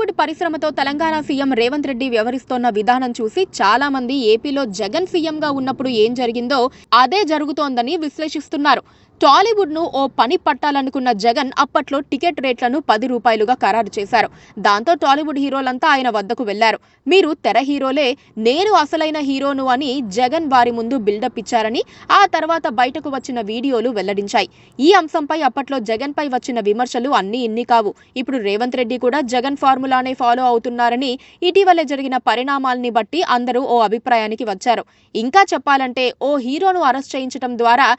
Tollywood పరిశ్రమతో Telangana CM Revanth Reddy వ్యవహరిస్తోన్న విధానం చూసి చాలా మంది ఏపీలో జగన్ సీఎంగా ఉన్నప్పుడు ఏం జరిగిందో అదే జరుగుతోందని విశ్లేషిస్తున్నారు. టాలీవుడ్ ను ఓ పని పట్టాలనుకున్న జగన్ అప్పట్లో టికెట్ రేట్లను 10 రూపాయలుగా ఖరారు చేశారు. దాంతో టాలీవుడ్ హీరోలంతా ఆయన వద్దకు వెళ్లారు. మీరు తెర హీరోలే, నేను అసలైన హీరోను అని జగన్ వారి ముందు బిల్డప్ ఇచ్చారని ఆ తర్వాత బయటకు వచ్చిన వీడియోలు వెల్లడించాయి. ఈ అంశంపై అప్పట్లో జగన్ పై వచ్చిన విమర్శలు అన్నీ ఇన్ని కావు. ఇప్పుడు రేవంత్ రెడ్డి కూడా జగన్ ఫార్ములానే ఫాలో అవుతున్నారని ఇటీవలే జరిగిన పరిణామాల్ని బట్టి అందరూ ఓ అభిప్రాయానికి వచ్చారు. ఇంకా చెప్పాలంటే ఓ హీరోను అరెస్ట్ చేయించడం ద్వారా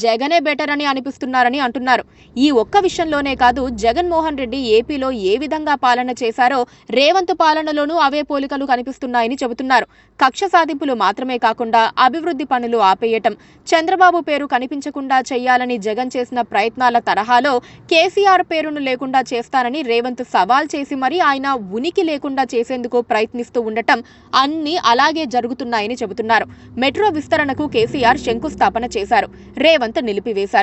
జగనే బెటర్ అని అనిపిస్తున్నారని అంటున్నారు. ఈ ఒక్క విషయంలోనే కాదు, జగన్మోహన్ రెడ్డి ఏపీలో ఏ విధంగా పాలన చేశారో రేవంత్ పాలనలోనూ అవే పోలికలు కనిపిస్తున్నాయని చెబుతున్నారు. కక్ష సాధింపులు మాత్రమే కాకుండా అభివృద్ధి పనులు ఆపేయటం, చంద్రబాబు పేరు కనిపించకుండా చేయాలని జగన్ చేసిన ప్రయత్నాల తరహాలో కేసీఆర్ పేరును లేకుండా చేస్తానని రేవంత్ సవాల్ చేసి మరీ ఆయన ఉనికి లేకుండా చేసేందుకు ప్రయత్నిస్తూ ఉండటం అన్నీ అలాగే జరుగుతున్నాయని చెబుతున్నారు. మెట్రో విస్తరణకు కేసీఆర్ శంకుస్థాపన చేశారు, రేవంత్ నిలిపివేశారు.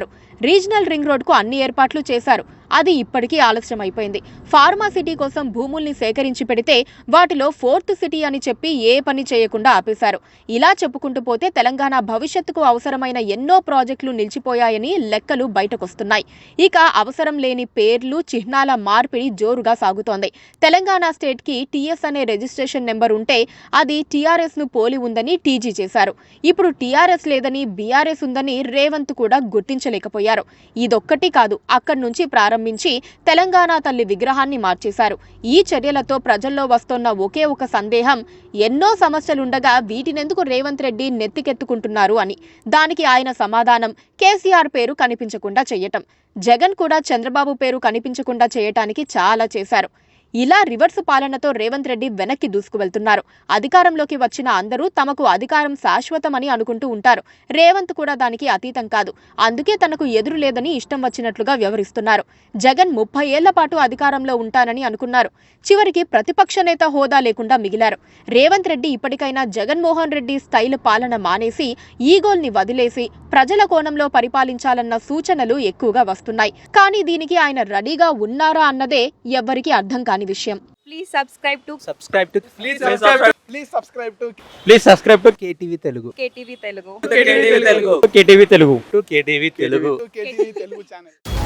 రీజనల్ రింగ్ రోడ్కు అన్ని ఏర్పాట్లు చేశారు, అది ఇప్పటికీ ఆలస్యం అయిపోయింది. ఫార్మా సిటీ కోసం భూముల్ని సేకరించి పెడితే వాటిలో 4th సిటీ అని చెప్పి ఏ పని చేయకుండా ఆపేశారు. ఇలా చెప్పుకుంటూ పోతే తెలంగాణ భవిష్యత్తుకు అవసరమైన ఎన్నో ప్రాజెక్టులు నిలిచిపోయాయని లెక్కలు బయటకొస్తున్నాయి. ఇక అవసరం లేని పేర్లు, చిహ్నాల మార్పిడి జోరుగా సాగుతోంది. తెలంగాణ స్టేట్ కి టీఎస్ అనే రిజిస్ట్రేషన్ నెంబర్ ఉంటే అది టీఆర్ఎస్ ను పోలి ఉందని టీజీ చేశారు. ఇప్పుడు టీఆర్ఎస్ లేదని బీఆర్ఎస్ ఉందని రేవంత్ కూడా గుర్తించలేకపోయారు. ఇదొక్కటి కాదు, అక్కడి నుంచి ప్రారంభించి తెలంగాణ తల్లి విగ్రహాన్ని మార్చేశారు. ఈ చర్యలతో ప్రజల్లో వస్తోన్న ఒకే ఒక సందేహం, ఎన్నో సమస్యలుండగా వీటినెందుకు రేవంత్ రెడ్డి నెత్తికెత్తుకుంటున్నారు అని. దానికి ఆయన సమాధానం కేసీఆర్ పేరు కనిపించకుండా చేయటం. జగన్ కూడా చంద్రబాబు పేరు కనిపించకుండా చేయటానికి చాలా చేశారు. ఇలా రివర్స్ పాలనతో రేవంత్ రెడ్డి వెనక్కి దూసుకువెళ్తున్నారు. అధికారంలోకి వచ్చిన అందరూ తమకు అధికారం శాశ్వతమని అనుకుంటూ ఉంటారు. రేవంత్ కూడా దానికి అతీతం కాదు. అందుకే తనకు ఎదురు లేదని ఇష్టం వచ్చినట్లుగా వ్యవహరిస్తున్నారు. జగన్ 30 ఏళ్ల పాటు అధికారంలో ఉంటానని అనుకున్నారు. చివరికి ప్రతిపక్ష నేత హోదా లేకుండా మిగిలారు. రేవంత్ రెడ్డి ఇప్పటికైనా జగన్మోహన్ రెడ్డి స్టైల్ పాలన మానేసి ఈగోల్ని వదిలేసి ప్రజల కోణంలో పరిపాలించాలన్న సూచనలు ఎక్కువగా వస్తున్నాయి. కానీ దీనికి ఆయన రెడీగా ఉన్నారా అన్నదే ఎవ్వరికీ అర్థం కాని విషయం. Please subscribe to KTV Telugu. KTV Telugu. KTV Telugu. KTV Telugu channel.